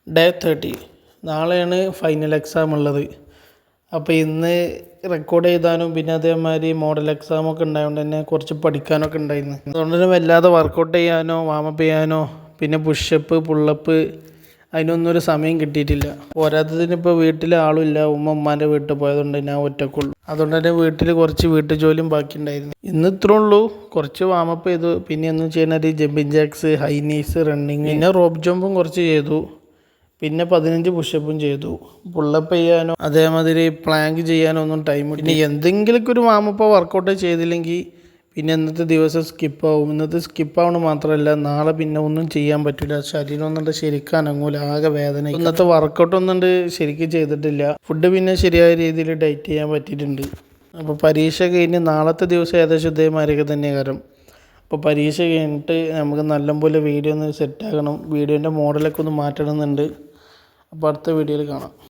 Day 30 നാളെയാണ് final exam ഉള്ളത്. അപ്പോൾ ഇന്ന് റെക്കോർഡ് ചെയ്താനും പിന്നെ അതേമാതിരി മോഡൽ എക്സാമൊക്കെ ഉണ്ടായതുകൊണ്ട് തന്നെ കുറച്ച് പഠിക്കാനൊക്കെ ഉണ്ടായിരുന്നു. അതുകൊണ്ട് തന്നെ വല്ലാതെ വർക്കൗട്ട് ചെയ്യാനോ വാമപ്പ് ചെയ്യാനോ പിന്നെ പുഷപ്പ് പുള്ളപ്പ് അതിനൊന്നും ഒരു സമയം കിട്ടിയിട്ടില്ല. പോരാത്തതിന് ഇപ്പോൾ വീട്ടിൽ ആളുമില്ല, ഉമ്മാൻ്റെ വീട്ടിൽ പോയതുകൊണ്ട് ഞാൻ ഒറ്റക്കുള്ളൂ. അതുകൊണ്ട് തന്നെ വീട്ടിൽ കുറച്ച് വീട്ടു ജോലിയും ബാക്കിയുണ്ടായിരുന്നു. ഇന്ന് ഇത്രേ ഉള്ളൂ. കുറച്ച് വാമപ്പ് ചെയ്തു, പിന്നെ ഒന്നും ചെയ്യുന്നത് jumping jacks, high knees, running, പിന്നെ റോപ്പ് ജമ്പും കുറച്ച് ചെയ്തു, പിന്നെ 15 പുഷപ്പും ചെയ്തു. പുള്ളപ്പ് ചെയ്യാനോ അതേമാതിരി പ്ലാങ്ക് ചെയ്യാനോ ഒന്നും ടൈം കിട്ടി. പിന്നെ എന്തെങ്കിലുമൊക്കെ ഒരു വാമപ്പോ വർക്കൗട്ട് ചെയ്തില്ലെങ്കിൽ പിന്നെ ഇന്നത്തെ ദിവസം സ്കിപ്പാവും. ഇന്നത്തെ സ്കിപ്പാവണം മാത്രമല്ല, നാളെ പിന്നെ ഒന്നും ചെയ്യാൻ പറ്റില്ല. ശരീരം ഒന്നുണ്ട് ശരിക്കും അനങ്ങൂല, ആകെ വേദന. ഇന്നത്തെ വർക്കൗട്ട് ഒന്നുണ്ട് ശരിക്കും ചെയ്തിട്ടില്ല. ഫുഡ് പിന്നെ ശരിയായ രീതിയിൽ ഡയറ്റ് ചെയ്യാൻ പറ്റിയിട്ടുണ്ട്. അപ്പോൾ പരീക്ഷ കഴിഞ്ഞ് നാളത്തെ ദിവസം ഏകദേശം ഇതേമാതിരിയൊക്കെ തന്നെ കാരണം. അപ്പോൾ പരീക്ഷ കഴിഞ്ഞിട്ട് നമുക്ക് നല്ലപോലെ വീഡിയോ ഒന്ന് സെറ്റാക്കണം. വീഡിയോൻ്റെ മോഡലൊക്കെ ഒന്ന് മാറ്റണമെന്നുണ്ട്. അപ്പോൾ അടുത്ത വീഡിയോയിൽ കാണാം.